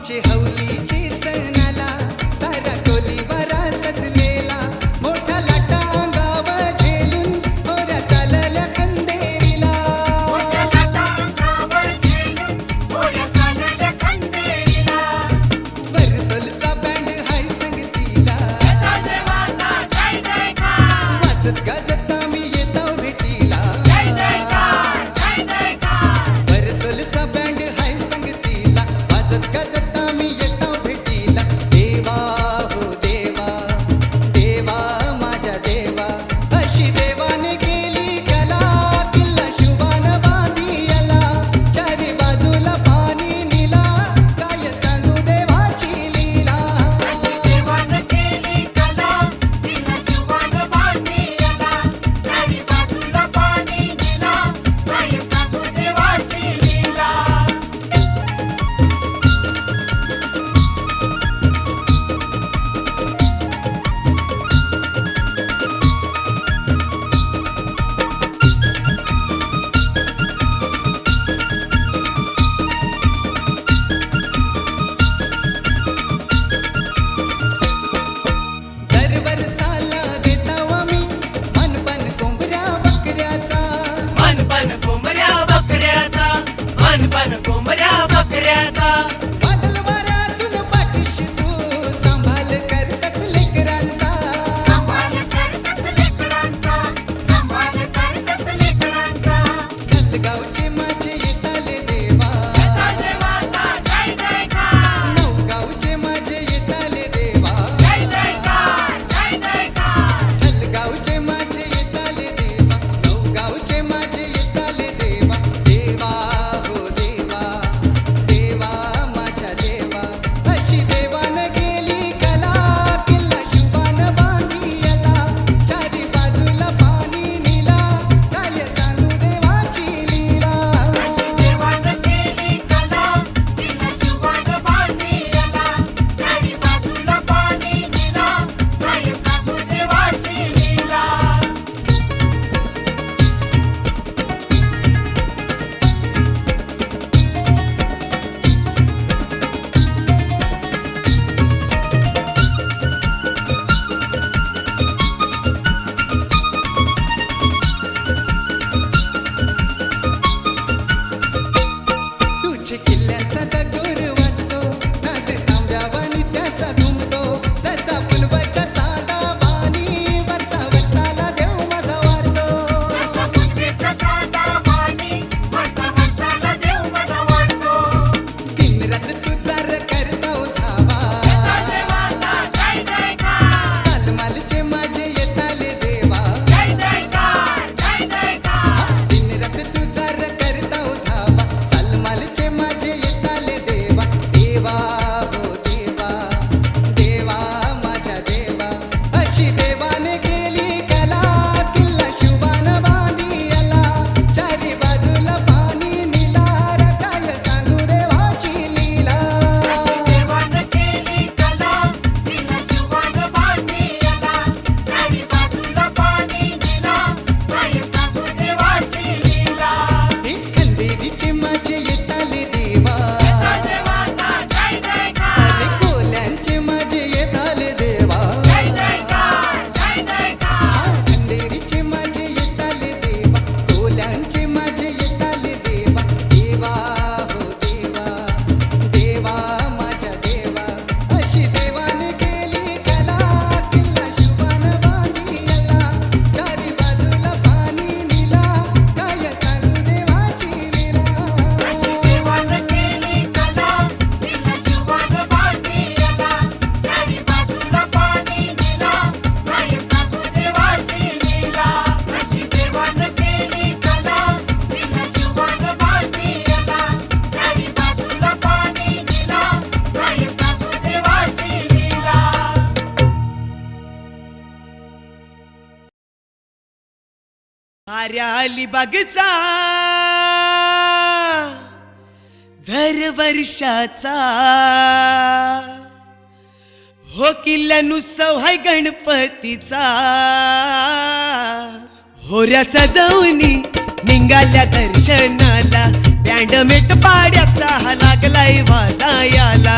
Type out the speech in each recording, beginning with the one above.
आमचे हौलीचे सणाला सारा टोलीवारा सजलेला मोठा लाटा अंगावर झेलून होऱ्या चालल्या खंदेरीला वरसोलचा बँड हाय संगतीला वाजत गाजत आम्ही येताव भेटीला वरसोलचा बँड हाय संगतीला वाजत गाजत आम्ही येताव भेटीला देवा हो देवा देवा माझ्या देवा अशी देवाने केली कला किल्ला शुभान बांधियाला चारी बाजूला पाणी निला काय सांगू देवाची लीला दरवर्षाला देताव आम्ही मनपण कोंबड्या बकऱ्याचा बादल वाऱ्यातून पाठीशी तू सांभाळ करतस लेकरांचा गावचे माझे येताले देवा नवगावचे माझे येताले देवा गावचे माझे येताले देवा नवगावचे माझे येताले देवा देवा हो देवा देवा माझ्या देवा अशी देवानं केली कला किल्ला शुभान बांधियाला चारी बाजूला पाणी निला काय सांगू देवाची लीला तुझे किल्ल्याचा दगोर वाजतो नाद तांब्यावानी त्याचा घुमतो जसा फुलवाच्या चांदावानी वर्षा वर्षाला देव माझा वाढतो दिन रात तुझा करताव धावा सालमालचे माझे येताले देवा दिन रात तुझा करताव धावा सालमालचे माझे येताले देवा देवा हो देवा देवा माझ्या देवा अशी देवाने केली कला किल्ला शुभान बांधियाला चारी बाजूला पाणी निलार काय सांगू देवाची लीला हे खंदेरीचे माझे येताले देवा अरे कोल्यांचे माझे येताले देवा खंदेरीचे माझे येताले देवा कोल्यांचे माझे येताले देवा देवा हो देवा देवा माझ्या देवा अशी देवाने केली कला किल्ला शुभान बांधियाला चारी बाजूला पाणी निला काय सांगू देवाची लीला आर्या अलिबागचा दरवर्षाचा हो किल्ल्यानुत्सव हाय गणपतीचा होऱ्या सजवणी निघाल्या दर्शनाला बँड मेट पाड्याचा हा लागलाय वाजायाला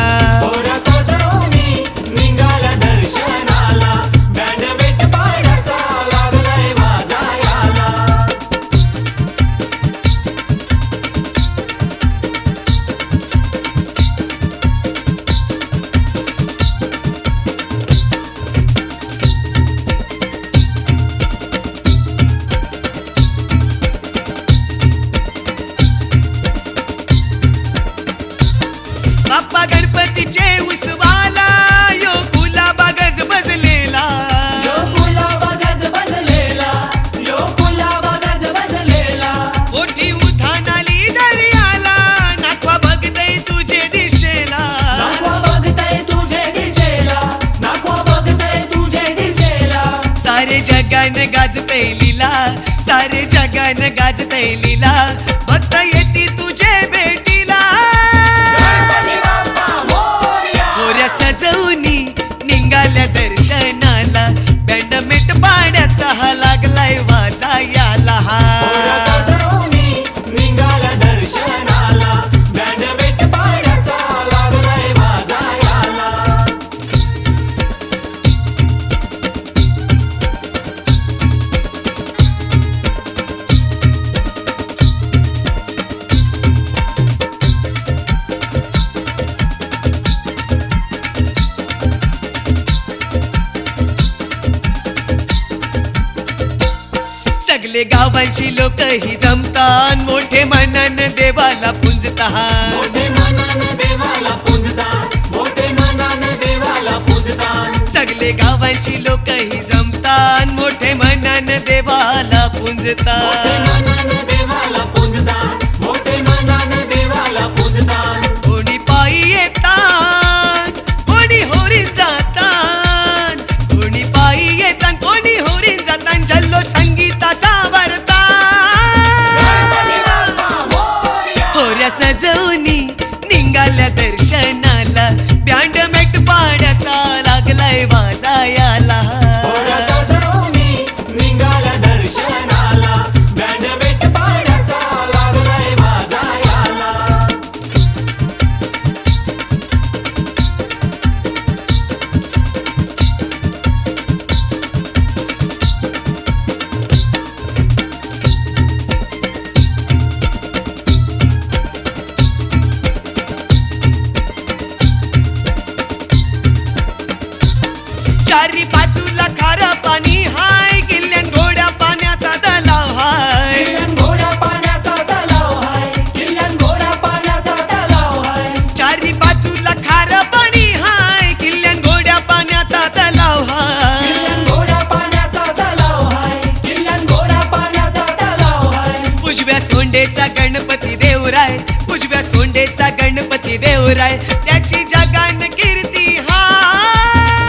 हळदीचे उसवाला यो गुलाबा गज बजलेला यो गुलाबा गज बजलेला, यो गुलाबा गज बजलेला. मोठी उधाणाली दर्याला नाखवा बघतय तुझे दिशेला नाखवा बघतय तुझे दिशेला, नाखवा बघतय तुझे दिशेला. सारे जगान गाजतय लीला सारे जगान गाजतय लीला भक्त येती तुझे भेटीला गणपती बाप्पा मोरया. होऱ्या सजवणी निघाल्या दर्शनाला बँड मेट पाण्याचा हा लागलाय वाजा याला पोरं सजवणी निघाल्या दर्शनाला, बँड बेट पाण्याचा लागलाय वाजायाला. सगळे गावांची लोकही जमतान मोठे मनान देवाला पुंजतात मोठे मनानं देवाला पूजतात, मोठे मनानं देवाला पूजतात. सगळे गावांची लोकही जमतान मोठे मनान देवाला मोठे पुंजतात मनानं देवाला पूजतात, मोठे मनानं देवाला पूजतात. कोणी पायी येतात कोणी होरी जातात कोणी पायी येतात कोणी होरी जातात जल्लो संगीताचा गणपती वारता बाप्पा मोरया. होऱ्या सजवणी निघाल्या दर्शनाला बँड मेट पाण्याचा लागलाय वाजायाला पोरं सजवणी निघाल्या दर्शनाला, बँड बेट पाण्याचा लागलाय वाजायाला. चारी बाजूला खारं पाणी हाय किल्ल्यान घोड्या पाण्याचा तलाव हाय किल्ल्यान घोड्या पाण्याचा तलाव हाय, किल्ल्यान घोड्या पाण्याचा तलाव हाय. चारी बाजूला खारं पाणी हाय किल्ल्यान घोड्या पाण्याचा तलाव हाय किल्ल्यान घोड्या पाण्याचा तलाव हाय, किल्ल्यान घोड्या पाण्याचा तलाव हाय. उजव्या सोंडेचा गणपती देवराय उजव्या सोंडेचा गणपती देवराय त्याची जगान कीर्ती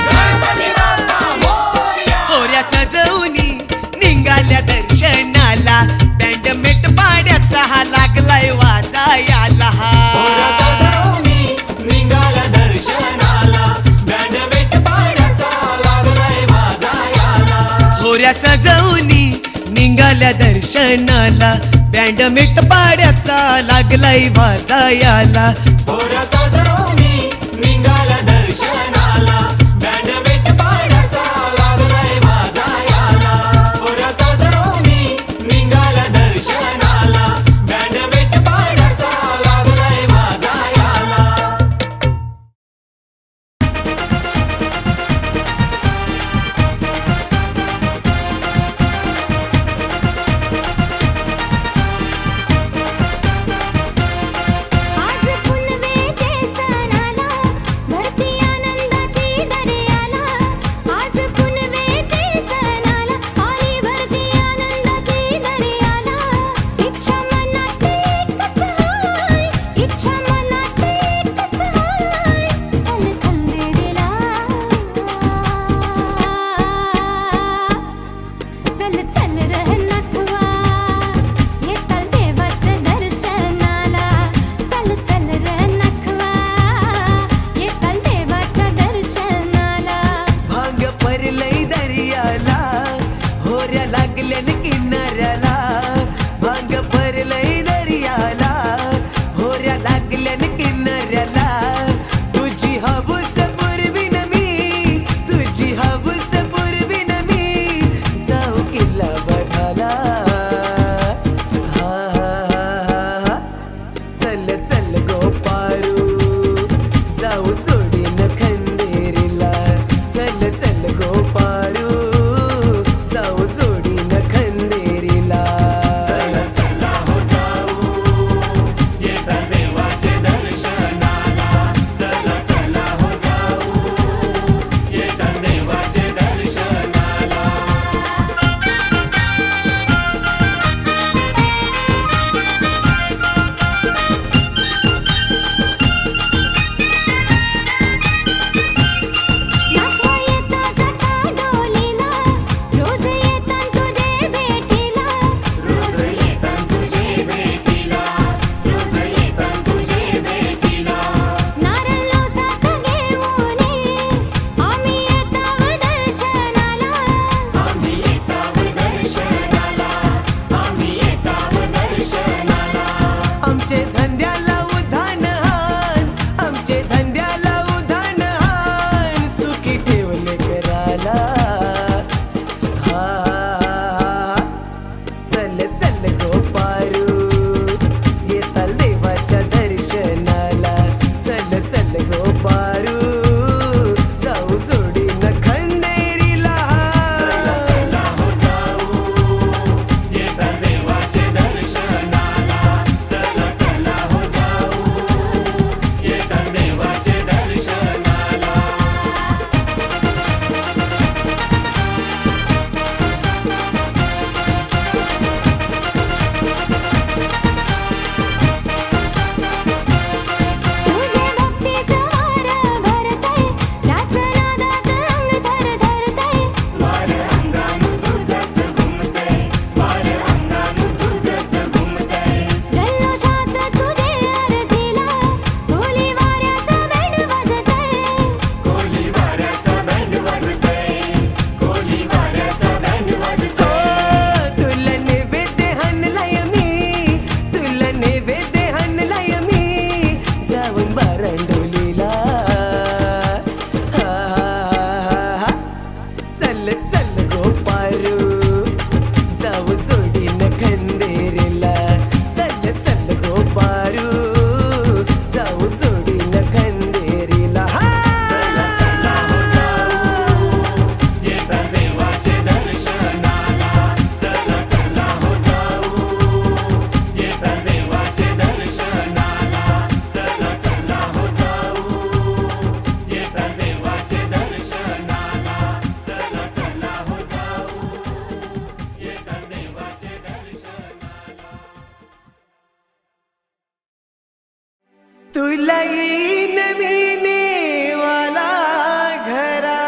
गणपती बाप्पा मोरया. होऱ्या सजवणी निघाल्या दर्शनाला बँड मेट पाड्याचा हा लागलाय वाजायाला पोरं सजवणी निघाल्या दर्शनाला, बँड बेट पाण्याचा लागलाय वाजायाला. होऱ्या सजवणी निघाल्या दर्शनाला बँड मेट पाड्याचा लागलाय वाजायाला पोरं सजवणी निघाल्या दर्शनाला, बँड बेट पाण्याचा लागलाय वाजायाला. पोरं सजवणी निघाल्या दर्शनाला, बँड बेट पाण्याचा लागलाय वाजायाला. आज पुनवेचे पारू जाऊ जोडीनं खंदेरीला चला हो जाऊ येता देवाचे दर्शनाला चला चला हो जाऊ येता देवाचे दर्शनाला तुझे भक्तीचं वार भरतंय त्याच नादात अंग थरथरतंय वार अंगानु तुझंच घुमतंय वार अंगानु तुझंच घुमतंय जल्लोषात तुझे आरतीला कोली वाऱ्याचा बँड वाजतंय कोली वाऱ्याचा बँड वाजतंय कोली वाऱ्याचा बँड वाजतंय तुला नैवेद्य हाणलाय मी तुला नैवेद्य हाणलाय मी जाऊन बारांडोलीला चल चल गो पारू जाऊ जोडीनं खंदेरीला चल चल गो पारू जाऊ जोडीनं खंदेरीला चला चला हो जाऊ येता देवाचे दर्शनाला चला चला हो जाऊ येता देवाचे दर्शनाला चला चला हो जाऊ येता देवाचे दर्शनाला चला चला हो जाऊ येता देवाचे दर्शनाला तुला येईन मी नेवाला घरा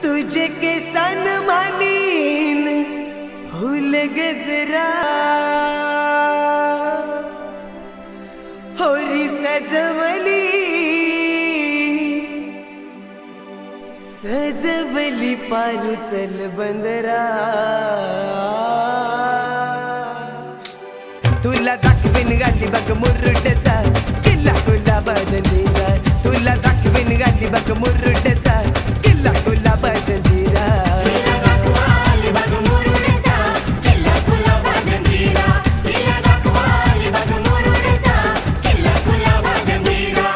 तुझे केसान मानीन हुल गजरा होरी सजवली पारू चल बंदरा तुला दाखवीन गाली बघ मुरुडचा किल्ला गुलाबाजंजीरा तुला दाखवीन गाली बघ मुरुडचा किल्ला गुलाबाजंजीरा तिला दाखवा अलिबाग मुरुडचा किल्ला गुलाबा जंजिरा तिला दाखवा अलिबाग मुरुडचा किल्ला गुलाबा जंजिरा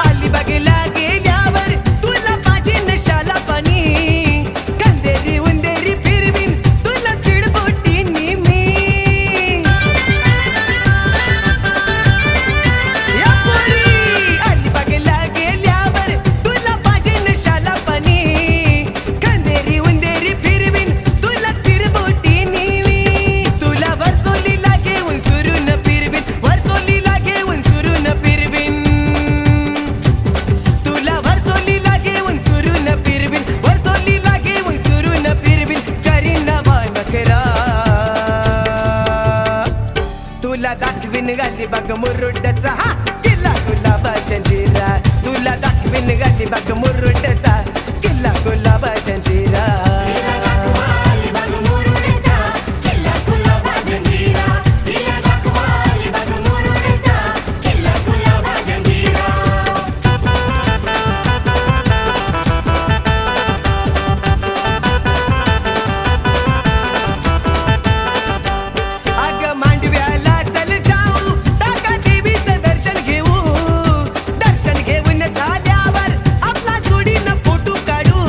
अलिबागला गेल्यावर तुला माझी नशाला पाणी कंदेरी उंदेरी फिरवीन तुला सिडबोटीनी मी या पोरी अलिबागला गेल्यावर तुला माझी नशाला पाणी कंदेरी उंदेरी फिरवीन तुला सिडबोटीनी मी तुला वरचोलीला घेऊन सुरून फिरवीन वरचोलीला घेऊन सुरून फिरवीन तुला वरचोलीला घेऊन सुरून फिरवीन वरचोलीला घेऊन सुरून फिरवीन करीन नखरा तुला दाखवीन गाली बाग मुरुडचा हा किल्ला गुलाबा जंजिरा तुला दाखवीन गाली बाग मुरुडचा किल्ला गुलाबा जंजिरा तिला दाखवा अलिबाग मुरुडचा किल्ला गुलाबा जंजिरा तिला दाखवा अलिबाग मुरुडचा किल्ला गुलाबा जंजिरा अग मांडव्याला चल जाऊ टाका देवीचं दर्शन घेऊ दर्शन घेऊन झाल्यावर आपला जोडीनं फोटो काढू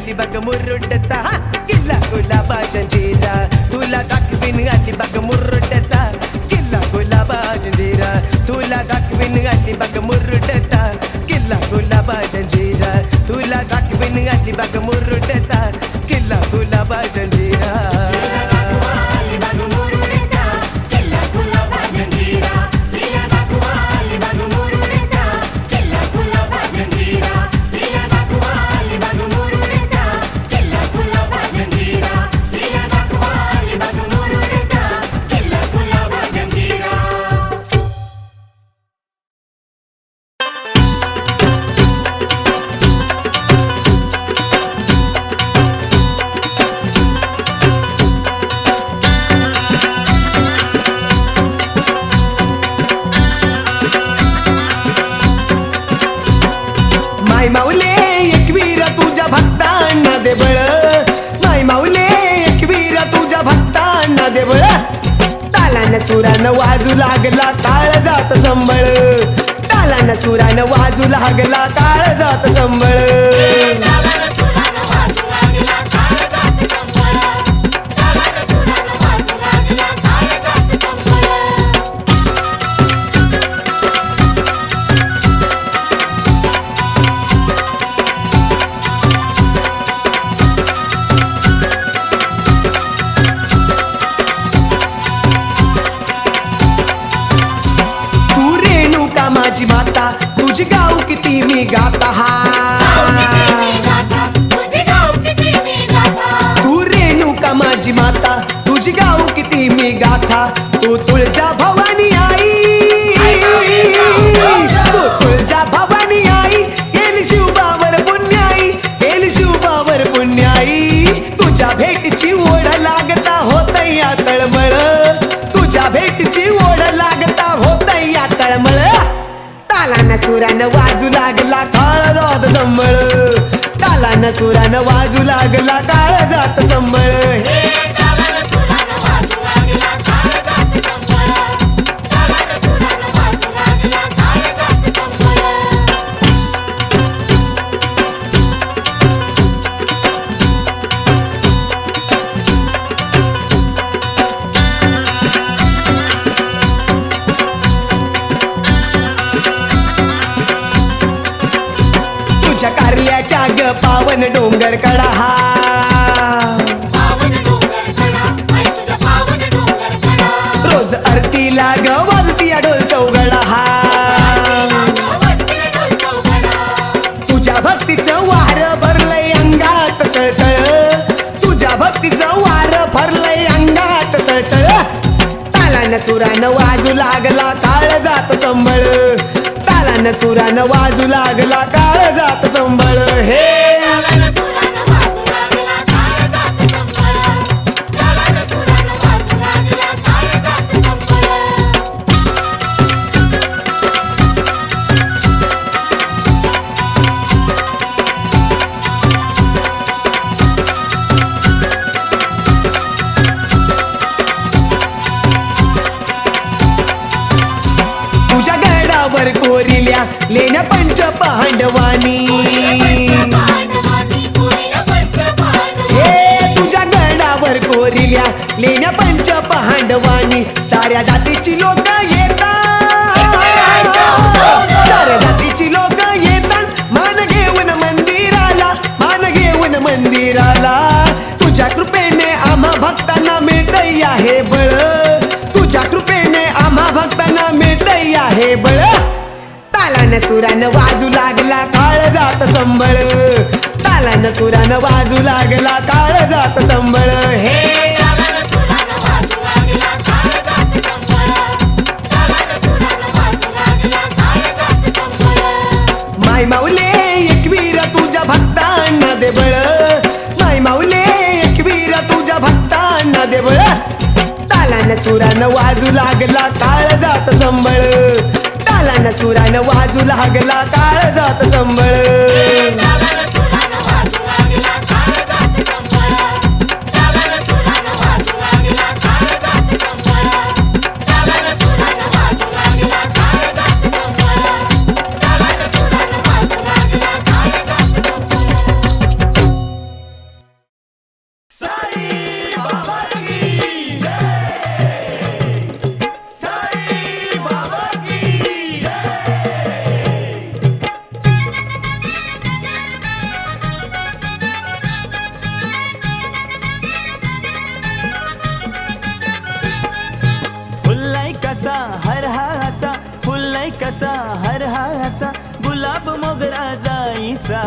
घाली बघ मुरुडचा हा किल्ला गुलाबा जंजिरा तुला दाखवीन घाली बघ मुरुडचा किल्ला गुलाबा जंजिरा तुला दाखवीन घाली बघ मुरुडचा किल्ला गुलाबा जंजिरा तुला दाखवीन घाली बघ मुरुडचा किल्ला गुलाबा जंजिरा माय माऊले एकवीरा तुझ्या भक्तांना दे बळ माय माऊले एकवीरा तुझ्या भक्तांना दे बळ तालान सुरान वाजू लागला काळ जात संबळ तालान सुरान वाजू लागला काळ जात संबळ माझी माता तुझी गाव किती मी गाता हा तू रेणुका माझी माता तुझी गाव किती मी गाथा तू तुळजा भवानी आई तू तुळजा भवानी आई गेली शिवबावर पुण्याई गेली शिवबावर पुण्याई तुझ्या भेटीची ओढ लागता होत या तळमळ तुझ्या भेटीची ओढ लागता होत या तळमळ तालान सुरान वाजू लागला काळ जात संबळ तालान सुरान वाजू लागला काळ जात संबळ तुझ्या कारल्याच्या ग पावन डोंगर कडा हा रोज आरतीला ग वाजती ढोल चौगडा हा तुझ्या भक्तीचं वार भरलंय अंगात सळसळ तुझ्या भक्तीचं वार भरलंय अंगात सळसळ तालान सुरान वाजू लागला काळ जात संबळ तालान सुरान वाजू लागला काळ जात संबळ हे तुझ्या गडावर कोरिल्या लेण्या पंच पांडवानी हे तुझ्या गडावर कोरिल्या लेण्या पंच पांडवानी साऱ्या जातीची लोक येतात साऱ्या जातीची लोक येतात मान घेऊन मंदिराला मान घेऊन मंदिराला तुझ्या कृपेने आम्हा भक्तांना मिळतंय आहे बळ तुझ्या कृपेने आम्हा भक्तांना मिळतंय आहे बळ तालान सुरान वाजू लागला काळ जात संबळ तालान सुरान वाजू लागला काळ जात संबळ हे माय माऊले एकवीर तुझ्या भक्तांना दे बळ माय माऊले एकवीर तुझ्या भक्तांना दे बळ तालान सुरान वाजू लागला काळ जात संबळ तालान सुरान वाजू लागला काळ जात संबळ कसा हर हा असा फुललाय कसा हर हा असा गुलाब मोगरा जाईचा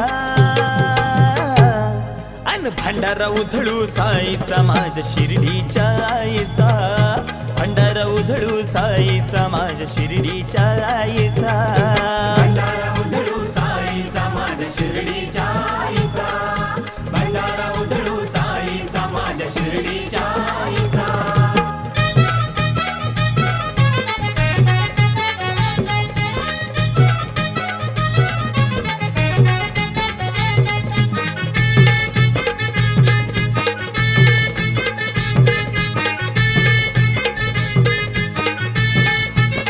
अन भंडारा उधळू साईचा माझ्या शिर्डीच्या आईचा भंडारा उधळू साईचा माझ्या शिर्डीच्या आईचा भंडारा उधळू साईचा माझ्या शिर्डीच्या आईचा भंडारा उधळू साईचा माझ्या शिर्डीच्या आईचा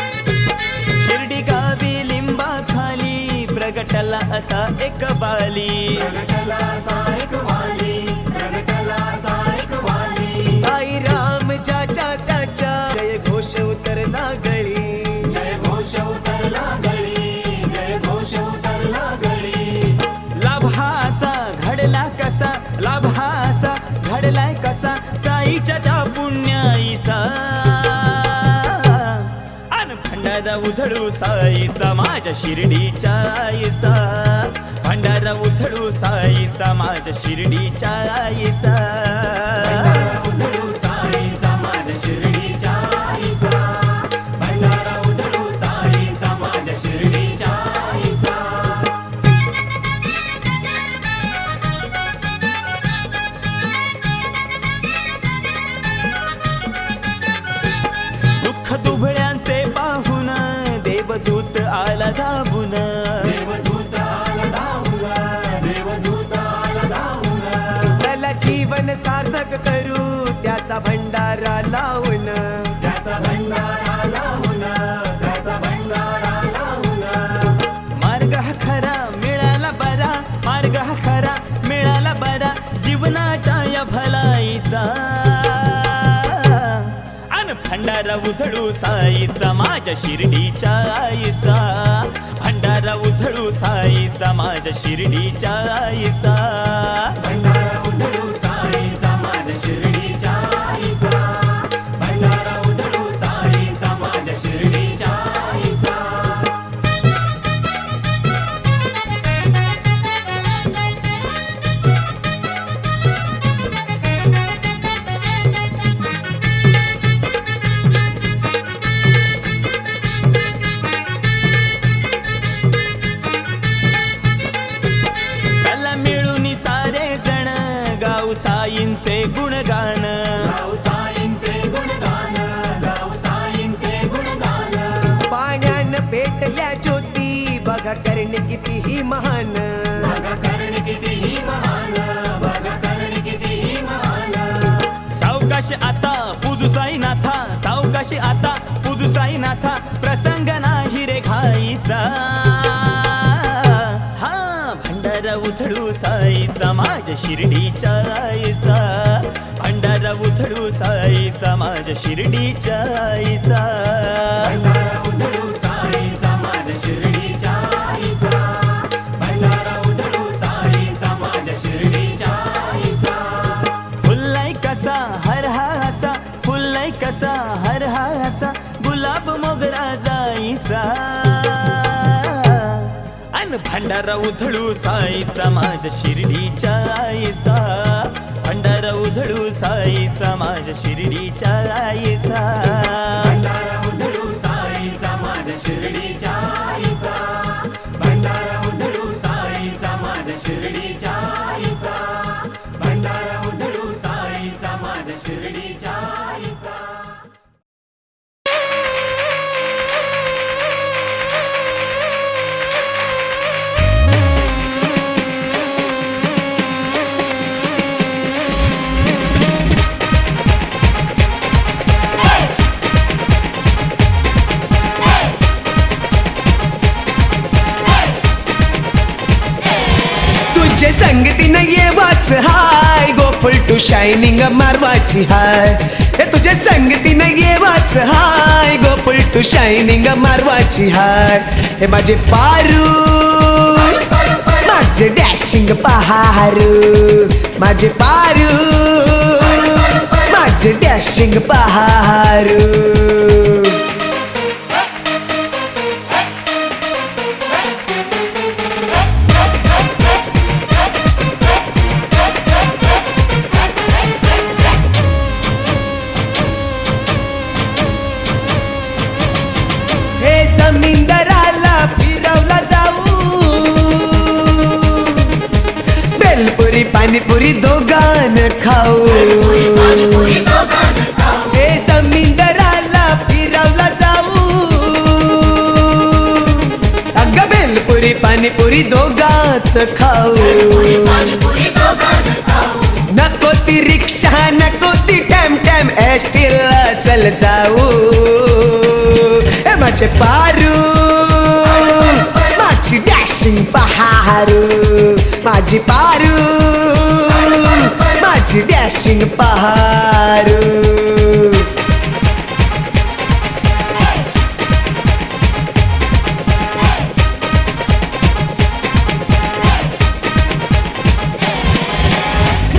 शिर्डी गावी लिंबा खाली प्रगटला असा एक बाली प्रगटला सायक वाली प्रगटला सायक वाली साई राम ज्याच्या त्याच्या जय घोष उतरला गळी जय घोष उतरला गळी जय घोष उतरला गळी लाभ हा असा घडला कसा लाभ हा असा घडलाय कसा साईच्या त्या पुण्याईचा अन भंडारा उधळू साईचा माझ्या शिर्डीच्या आईचा भंडारा उधळू साईचा माझ्या शिर्डीच्या आईचा भंडारा उधळू साईचा माझ्या शिर्डीच्या आईचा भंडारा उधळू साईचा माझ्या शिर्डीच्या आईचा दुःख दुभळ्यांचे पाहून देवदूत आला धावून देवदूत आला धावून देवदूत आला धावून चला जीवन सार्थक करू त्याचा भंडारा लावून त्याचा भंडारा लावून त्याचा भंडारा लावून मार्ग हा खरा मिळाला बरा मार्ग हा खरा मिळाला बरा जीवनाच्या या भलाईचा अन भंडारा उधळू साईचा माझ्या शिर्डीच्या आईचा भंडारा उधळू साईचा माझ्या शिर्डीच्या आईचा भंडारा उधळू साईचा माझ्या शिर्डीच्या आईचा भंडारा उधळू साईचा माझ्या शिर्डीच्या आईचा चला मिळून सारे जण गाऊ साईंचे गुणगान गाऊ साईंचे गुणगान गाऊ साईंचे गुणगान पाण्यान पेटल्या ज्योती बघा करणे कितीही महान बघा कर्ण कितीही महान बघा कर्ण कितीही महान सावकाश आता पूजू साईनाथा सावकाश आता पूजू साईनाथा प्रसंग नाही रे घाईचा हा भंडारा उधळू साईचा माझ्या शिर्डीच्या आईचा भंडारा उधळू साईचा माझ्या शिर्डीच्या आईचा भंडारा उधळू साईचा माझ्या शिर्डीच्या आईचा भंडारा उधळू साईचा माझ्या शिर्डीच्या आईचा फुललाय कसा हर हा असा फुललाय कसा हर हा असा गुलाब मोगरा जाईचा अन भंडारा उधळू साईचा माझ्या शिर्डीच्या आईचा भंडारा उधळू साईचा माझ्या शिर्डीच्या आईचा भंडारा उधळू साईचा माझ्या शिर्डीच्या आईचा भंडारा उधळू साईचा माझ्या शिर्डीच्या आईचा भंडारा उधळू साईचा माझ्या शिर्डीच्या आईचा तुझे संगतीनं ये वाच हाय गोकुळ टू शायनिंग मारवाची हाय हे तुझे संगतीनं ये वाच हाय गोकुळ टू शायनिंग मारवाची हाय हे माझे पारू माझे डॅशिंग पहारू माझे पारू माझे डॅशिंग पहारू पाणीपुरी दोघान खाऊ हे समुद्राला फिरावला जाऊ अग भेलपुरी पाणीपुरी दोघात खाऊ नको ती रिक्षा नको ती टॅम टॅम एसटीला चल जाऊ हे माझे पारू माझी डॅशिंग पहारू माझी पारू माझी डॅशिंग पहारू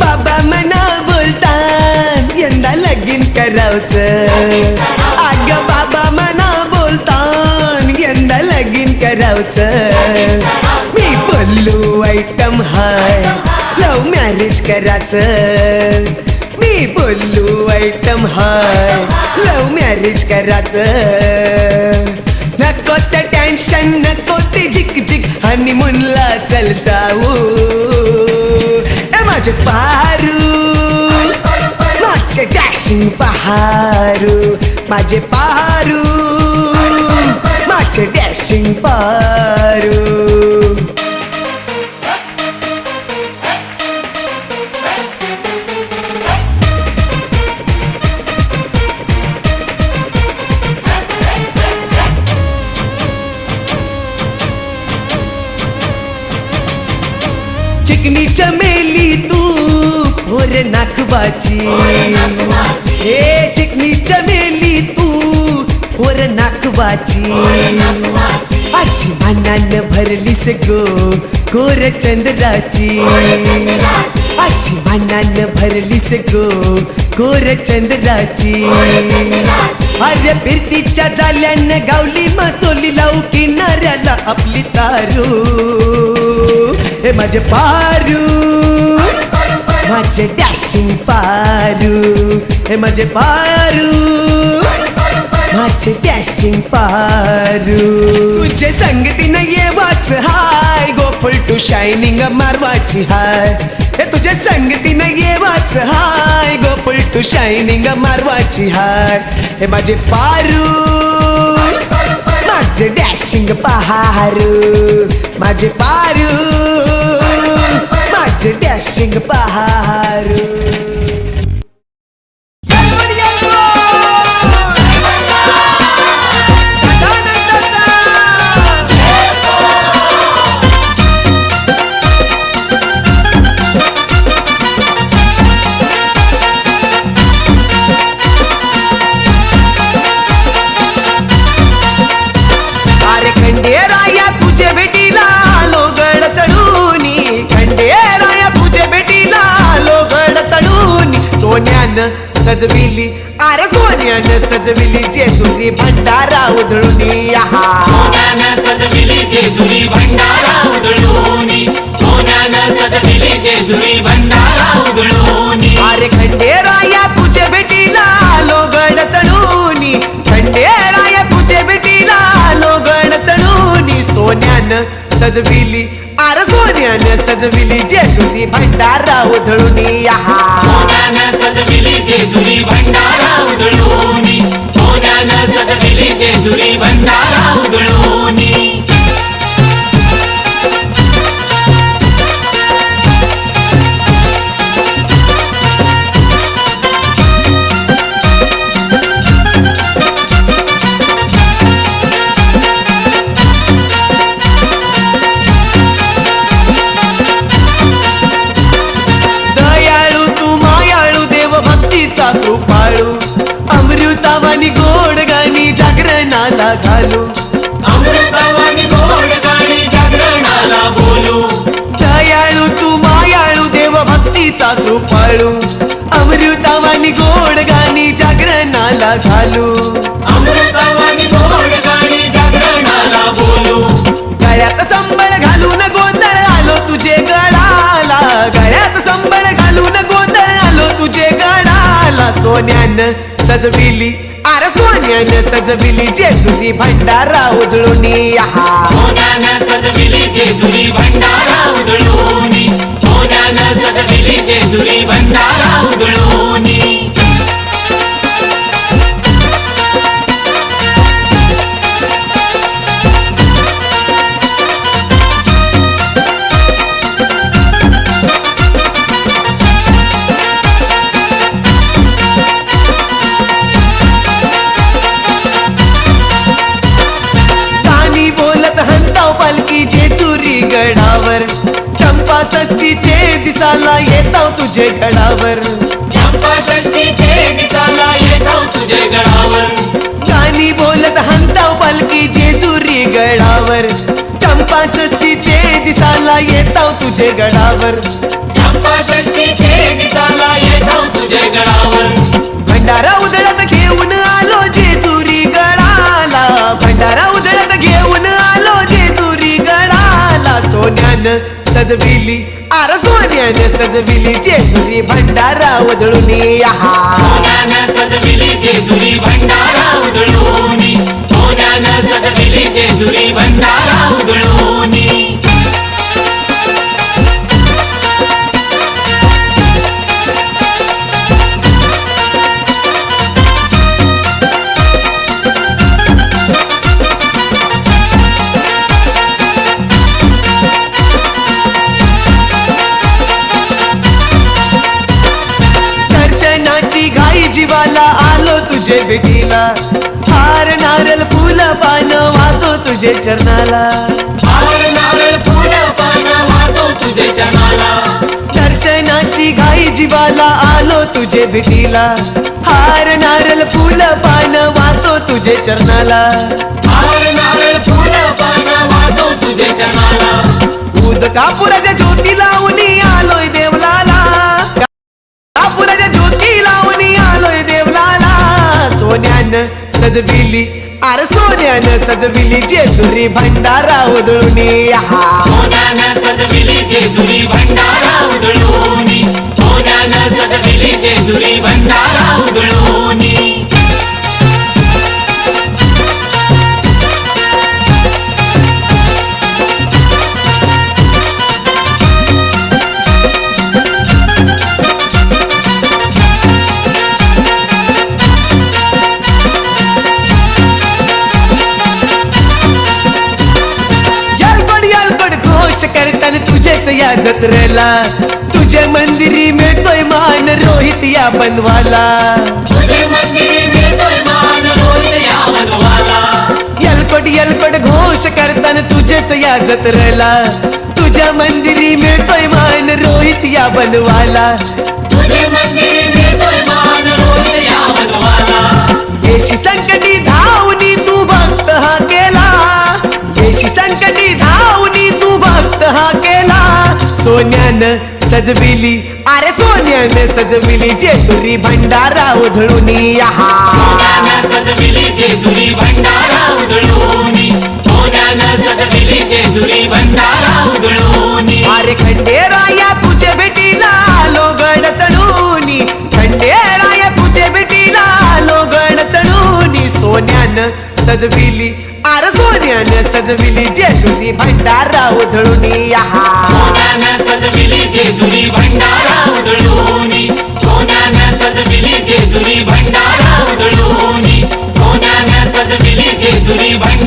बाबा मना बोलतात यंदा लगीन करावचं अग बाबा मना बोलतात यंदा लगीन करावचं मी बोललो आयटम हाय लव मॅरेज करायचं मी बोललो आयटम हाय लव मॅरेज करायचं नको ते टेन्शन नको ते झिक झिक हनीमूनला चल जाऊ ए माझे पारू माझे डॅशिंग पहारू माझे पारू माझे डॅशिंग पारू चिकनी चमेली तू भोर नाकवाची हे चिकनी चमेली तू भोर नाकवाची अशी मानान भरलीस गो गोर चंद्राची अशी मानान भरलीस गो गोर चंद्राची अरे फिरतीच्या जाल्यानं गावली मासोली लावू किनाऱ्याला आपली तारू हे माझे पारू माझे डॅशिंग पारू हे माझे पारू माझे डॅशिंग पारू तुझे संगतीनं येवाच हाय गोफुल टू शायनिंग मारवाची हाय हे तुझे संगतीनं येवाच हाय गोफुल टू शायनिंग मारवाची हाय हे माझे पारू माझे डॅशिंग पहारू माझे पारू माझे डॅशिंग पहारू सोन्यानं सजविली अरे सोन्यानं सजविली जेजुरी भंडारा उधळूनी सोन्यानं सजविली जेजुरी भंडारा उधळूनी सोन्यानं सजविली जेजुरी भंडारा उधळूनी अरे खंडेराया तुझे भेटीला लोगड चढूनी खंडेराया तुझे भेटीला लोगड चढूनी सोन्यानं सजविली अरे सोन्यानं सजविली जेजुरी भंडारा उधळूनी सोन्यानं सजविली जेजुरी भंडारा उधळूनी सोन्यानं सजविली जेजुरी भंडारा उधळूनी कृपाळू अमृतावानी गोड गाणी जागरणाला घालू अमृतावानी गोड गाणी जागरणाला बोलू दयाळू तू मायाळू देव भक्तीचा कृपाळू अमृतावानी गोड गाणी जागरणाला घालू अमृतावानी गोड गाणी जागरणाला बोलू गळ्यात संबळ घालून गोंधळ आलो तुझे गळाला गळ्यात संबळ घालून गोंधळ आलो तुझे गळाला सोन्यानं सजविली अरे सोन्यानं सजविली जेजुरी भंडारा उधळूनी सोन्यानं सजविली जेजुरी भंडारा उधळूनी सोन्यानं सजविली जेजुरी भंडारा उधळूनी गाणी बोलत हंताव पालखी जेजुरी गडावर चंपा षष्टीचे दिसाला येताव तुझे गडावर चंपा षष्टीचे दिसाला येताव तुझे गडावर गाणी बोलत हंताव पालखी जेजुरी गडावर चंपा षष्टीचे दिसाला येताव तुझे गडावर चंपा षष्टीचे दिसाला येताव तुझे गडावर भंडारा उधळत घेऊन आलो जेजुरी गडाला भंडारा उधळत घेऊन आलो जेजुरी गडाला सोन्यानं सजविली आर सोन्यानं सजविली जेजुरी भंडारा उधळून आहा सोन्यानं सजविली जेजुरी भंडारा उधळूनी सोन्यानं सजविली जेजुरी भंडारा उधळूनी दर्शनाची घाई जीवाला आलो तुझे भेटीला हार नारळ फुल पान वाहतो तुझे चरणाला हार नारळ फुल पान वाहतो तुझे चरणाला दर्शनाची घाई जीवाला आलो तुझे भेटीला हार नारळ फुल पान वाहतो तुझे चरणाला हार नारळ फुल पान वाहतो तुझे चरणाला उद कापुराच्या ज्योती लावणी आलोय देवलाला कापुराच्या ज्योती लावणी आलोय देवलाला सोन्यानं सजविली आर सोन्यानं सजविली जेजुरी भंडारा उधळून आहा सोन्यानं सजविली जेजुरी भंडारा उधळूनी सोन्यानं सजविली जेजुरी भंडारा उधळूनी यालपड यालपड घोष करताना तुझेच या जत्रेला तुझे मंदिरी मिळतोय मान रोहित या बनवाला तुझे मंदिर मिळतोय मान रोहित या वनवाला यलपट यलपट घोष करताना तुझेच या जत्रेला तुझ्या मंदिरी मिळतोय मान रोहित या बनवाला तुझे मंदिर मिळतोय मान रोहित या वनवाला देशी संकटी धावनी तू भक्त हा केला देशी संकटी धावनी तू भक्त हा केला सोन्यानं सजविली अरे सोन्यानं सजविली जेजुरी भंडारा उधळून आहा सोन्यानं सजविली जेजुरी भंडारा उधळूनी सोन्यानं सजविली जेजुरी भंडारा उधळूनी अरे खंडेराया तुझे भेटीला आलो गड चढूनी खंडेराया तुझे भेटीला आलो गड चढूनी सोन्यानं सजविली अरे सोन्यानं सजविली जेजुरी भंडारा उधळून आहा सोन्यानं सजविली जेजुरी भंडारा उधळूनी सोन्यानं सजविली जेजुरी भंडारा उधळूनी सोन्यानं सजविली जेजुरी भंडारा